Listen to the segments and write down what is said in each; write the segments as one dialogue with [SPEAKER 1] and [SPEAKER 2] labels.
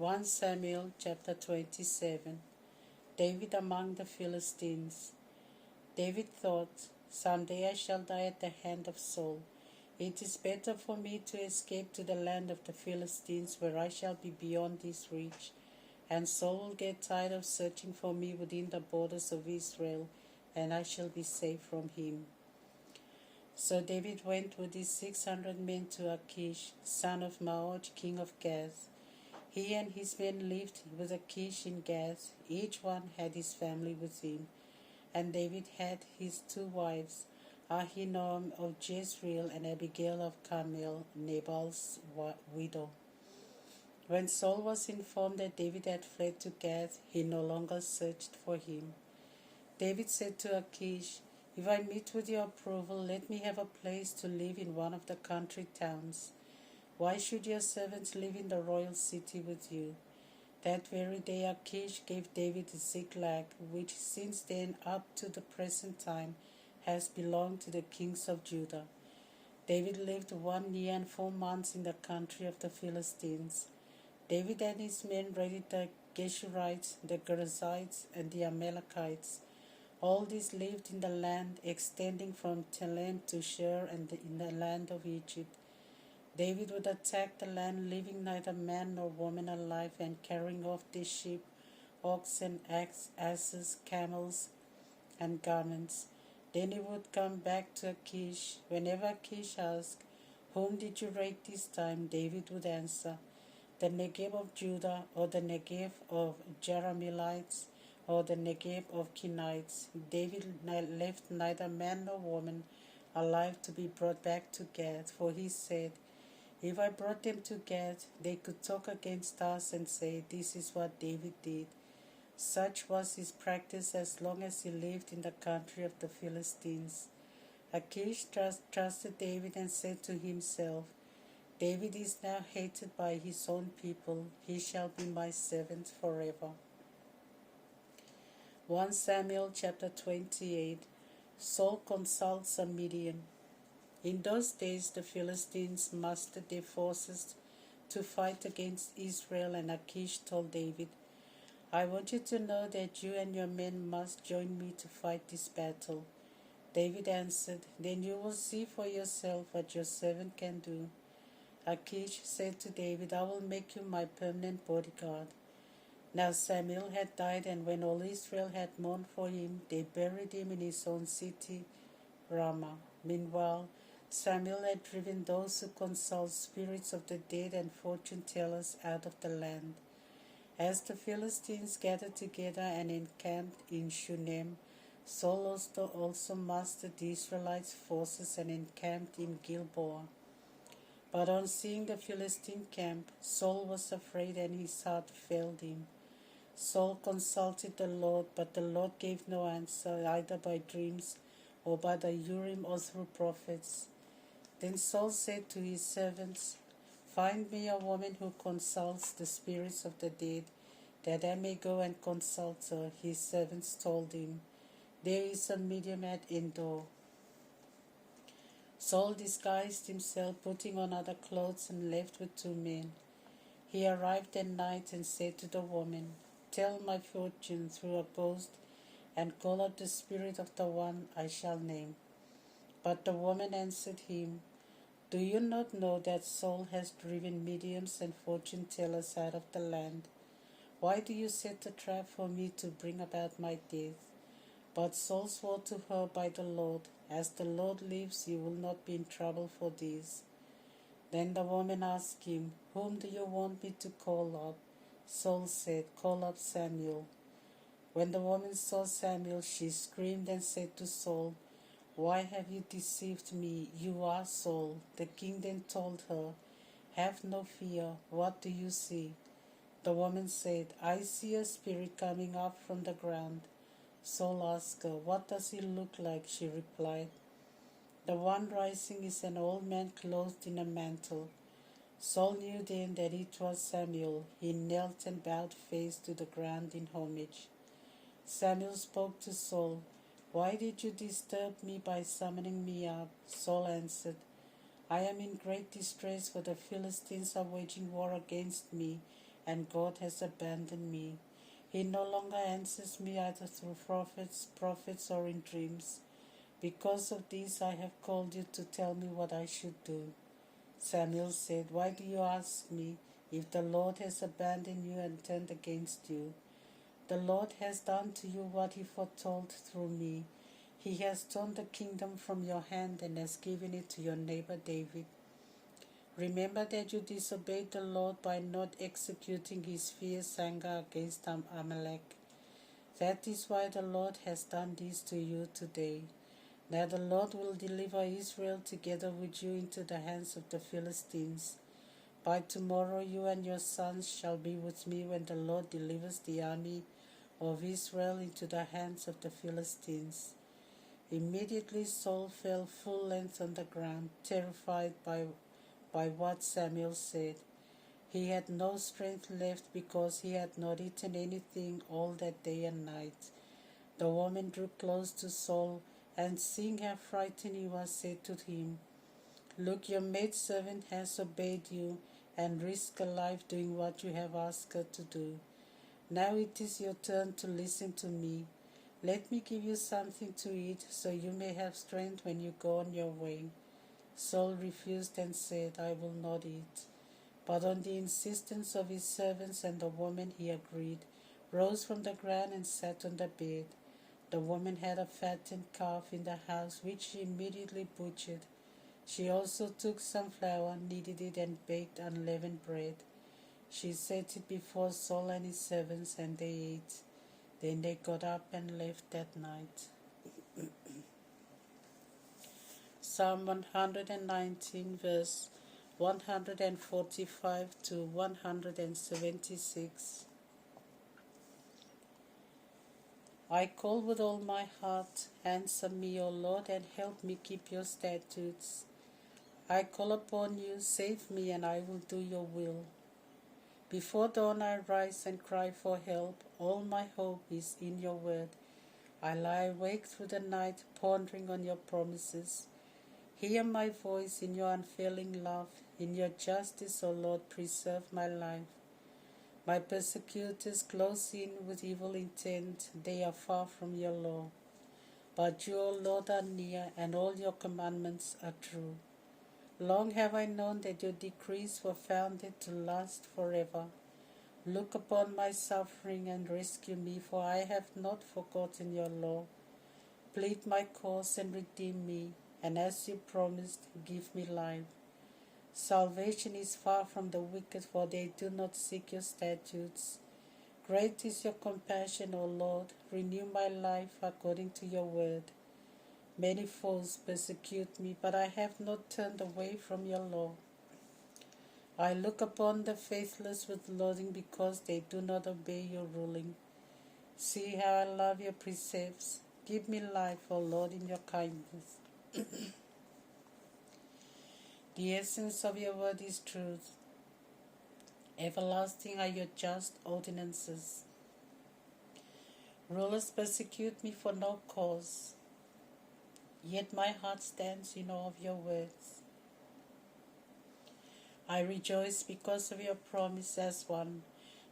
[SPEAKER 1] 1 Samuel chapter 27. David among the Philistines. David thought, "Someday I shall die at the hand of Saul. It is better for me to escape to the land of the Philistines, where I shall be beyond his reach, and Saul will get tired of searching for me within the borders of Israel, and I shall be safe from him." So David went with his 600 men to Achish, son of Maoch, king of Gath. He and his men lived with Achish in Gath. Each one had his family with him. And David had his 2 wives, Ahinoam of Jezreel and Abigail of Carmel, Nabal's widow. When Saul was informed that David had fled to Gath, he no longer searched for him. David said to Achish, "If I meet with your approval, let me have a place to live in one of the country towns. Why should your servants live in the royal city with you?" That very day Achish gave David Ziklag, which since then up to the present time has belonged to the kings of Judah. David lived 1 year and 4 months in the country of the Philistines. David and his men raided the Geshurites, the Girzites, and the Amalekites. All these lived in the land extending from Telem to Shur and in the land of Egypt. David would attack the land, leaving neither man nor woman alive, and carrying off their sheep, oxen, asses, camels, and garments. Then he would come back to Achish. Whenever Achish asked, "Whom did you raid this time?" David would answer, "The Negev of Judah, or the Negev of Jerahmeelites, or the Negev of Kenites." David left neither man nor woman alive to be brought back to Gath, for he said, "If I brought them to Gath, they could talk against us and say, 'This is what David did.'" Such was his practice as long as he lived in the country of the Philistines. Achish trusted David and said to himself, "David is now hated by his own people. He shall be my servant forever." 1 Samuel chapter 28. Saul consults a medium. In those days the Philistines mustered their forces to fight against Israel, and Achish told David, "I want you to know that you and your men must join me to fight this battle." David answered, "Then you will see for yourself what your servant can do." Achish said to David, "I will make you my permanent bodyguard." Now Samuel had died, and when all Israel had mourned for him, they buried him in his own city, Ramah. Meanwhile, Samuel had driven those who consult spirits of the dead and fortune tellers out of the land. As the Philistines gathered together and encamped in Shunem, Saul also mustered the Israelites' forces and encamped in Gilboa. But on seeing the Philistine camp, Saul was afraid and his heart failed him. Saul consulted the Lord, but the Lord gave no answer, either by dreams or by the Urim or through prophets. Then Saul said to his servants, "Find me a woman who consults the spirits of the dead, that I may go and consult her." His servants told him, "There is a medium at Endor." Saul disguised himself, putting on other clothes, and left with 2 men. He arrived at night and said to the woman, "Tell my fortune through a ghost, and call up the spirit of the one I shall name." But the woman answered him, "Do you not know that Saul has driven mediums and fortune tellers out of the land? Why do you set a trap for me to bring about my death?" But Saul swore to her by the Lord, "As the Lord lives, you will not be in trouble for this." Then the woman asked him, "Whom do you want me to call up?" Saul said, "Call up Samuel." When the woman saw Samuel, she screamed and said to Saul, "Why have you deceived me? You are Saul." The king then told her, "Have no fear. What do you see?" The woman said, "I see a spirit coming up from the ground." Saul asked her, "What does he look like?" She replied, "The one rising is an old man clothed in a mantle." Saul knew then that it was Samuel. He knelt and bowed face to the ground in homage. Samuel spoke to Saul, "Why did you disturb me by summoning me up?" Saul answered, "I am in great distress, for the Philistines are waging war against me, and God has abandoned me. He no longer answers me either through prophets or in dreams. Because of this I have called you to tell me what I should do." Samuel said, "Why do you ask me if the Lord has abandoned you and turned against you? The Lord has done to you what he foretold through me. He has torn the kingdom from your hand and has given it to your neighbor David. Remember that you disobeyed the Lord by not executing his fierce anger against Amalek. That is why the Lord has done this to you today. Now the Lord will deliver Israel together with you into the hands of the Philistines. By tomorrow you and your sons shall be with me when the Lord delivers the army of Israel into the hands of the Philistines." Immediately Saul fell full length on the ground, terrified by what Samuel said. He had no strength left because he had not eaten anything all that day and night. The woman drew close to Saul, and seeing how frightened he was, said to him, "Look, your maidservant has obeyed you and risked her life doing what you have asked her to do. Now it is your turn to listen to me. Let me give you something to eat so you may have strength when you go on your way." Saul refused and said, "I will not eat." But on the insistence of his servants and the woman, he agreed, rose from the ground and sat on the bed. The woman had a fattened calf in the house, which she immediately butchered. She also took some flour, kneaded it, and baked unleavened bread. She set it before Saul and his servants, and they ate. Then they got up and left that night. Psalm 119, verse 145 to 176. I call with all my heart. Answer me, O Lord, and help me keep your statutes. I call upon you, save me, and I will do your will. Before dawn I rise and cry for help. All my hope is in your word. I lie awake through the night, pondering on your promises. Hear my voice in your unfailing love. In your justice, O Lord, preserve my life. My persecutors close in with evil intent. They are far from your law. But you, O Lord, are near, and all your commandments are true. Long have I known that your decrees were founded to last forever. Look upon my suffering and rescue me, for I have not forgotten your law. Plead my cause and redeem me, and as you promised, give me life. Salvation is far from the wicked, for they do not seek your statutes. Great is your compassion, O Lord. Renew my life according to your word. Many foes persecute me, but I have not turned away from your law. I look upon the faithless with loathing because they do not obey your ruling. See how I love your precepts. Give me life, O Lord, in your kindness. The essence of your word is truth. Everlasting are your just ordinances. Rulers persecute me for no cause, yet my heart stands in awe of your words. I rejoice because of your promise as one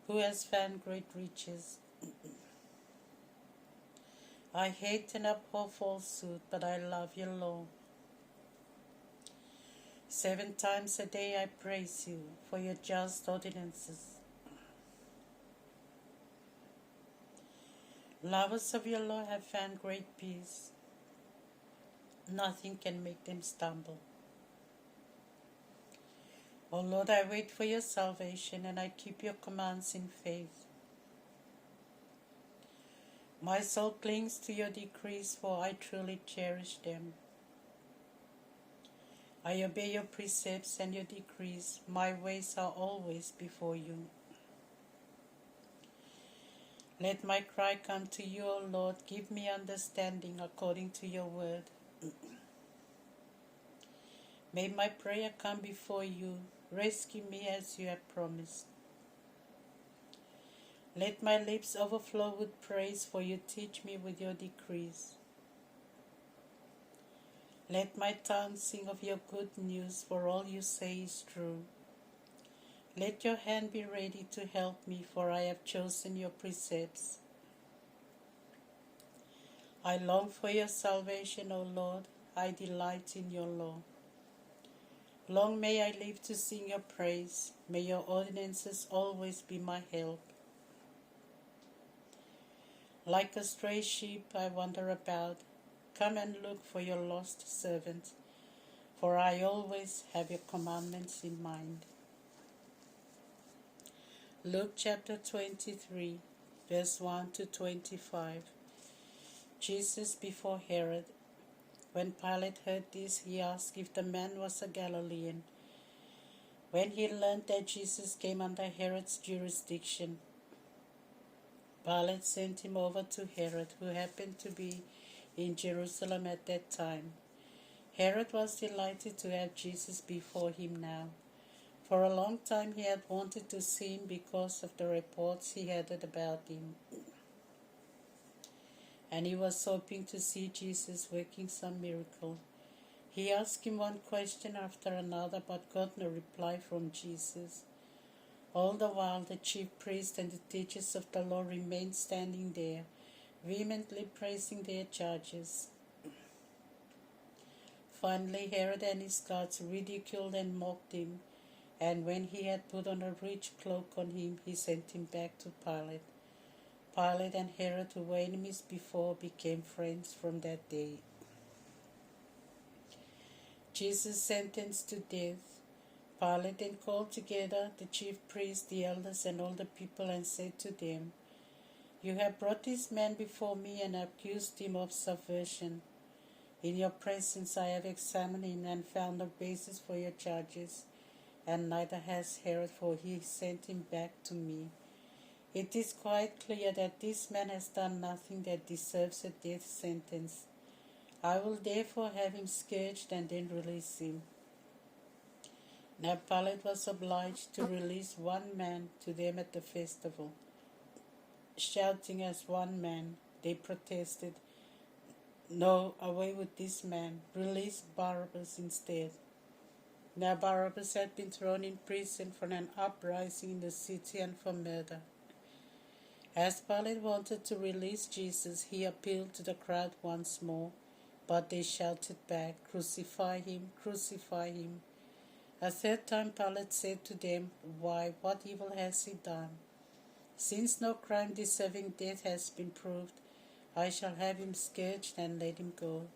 [SPEAKER 1] who has found great riches. I hate and abhor falsehood, but I love your law. 7 times a day I praise you for your just ordinances. Lovers of your law have found great peace. Nothing can make them stumble. O Lord, I wait for your salvation, and I keep your commands in faith. My soul clings to your decrees, for I truly cherish them. I obey your precepts and your decrees. My ways are always before you. Let my cry come to you, O Lord. Give me understanding according to your word. May my prayer come before you. Rescue me as you have promised. Let my lips overflow with praise, for you teach me with your decrees. Let my tongue sing of your good news, for all you say is true. Let your hand be ready to help me, for I have chosen your precepts. I long for your salvation, O Lord. I delight in your law. Long may I live to sing your praise. May your ordinances always be my help. Like a stray sheep I wander about. Come and look for your lost servant, for I always have your commandments in mind. Luke chapter 23, verse 1 to 25. Jesus before Herod. When Pilate heard this, he asked if the man was a Galilean. When he learned that Jesus came under Herod's jurisdiction, Pilate sent him over to Herod, who happened to be in Jerusalem at that time. Herod was delighted to have Jesus before him now. For a long time he had wanted to see him because of the reports he had about him. And he was hoping to see Jesus working some miracle. He asked him one question after another, but got no reply from Jesus. All the while the chief priests and the teachers of the law remained standing there, vehemently praising their judges. Finally Herod and his guards ridiculed and mocked him, and when he had put on a rich cloak on him, he sent him back to Pilate. Pilate and Herod, who were enemies before, became friends from that day. Jesus sentenced to death. Pilate then called together the chief priests, the elders, and all the people, and said to them, "You have brought this man before me and accused him of subversion. In your presence I have examined him and found no basis for your charges, and neither has Herod, for he sent him back to me. It is quite clear that this man has done nothing that deserves a death sentence. I will therefore have him scourged and then release him." Now Pilate was obliged to release one man to them at the festival. Shouting as one man, they protested, "No, away with this man. Release Barabbas instead." Now Barabbas had been thrown in prison for an uprising in the city and for murder. As Pilate wanted to release Jesus, he appealed to the crowd once more, but they shouted back, "Crucify him, crucify him." A third time Pilate said to them, "Why, what evil has he done? Since no crime deserving death has been proved, I shall have him scourged and let him go."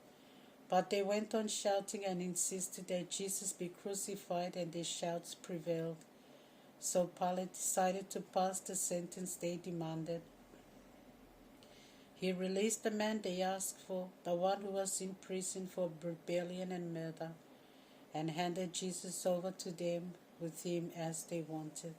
[SPEAKER 1] But they went on shouting and insisted that Jesus be crucified, and their shouts prevailed. So Pilate decided to pass the sentence they demanded. He released the man they asked for, the one who was in prison for rebellion and murder, and handed Jesus over to them with him as they wanted.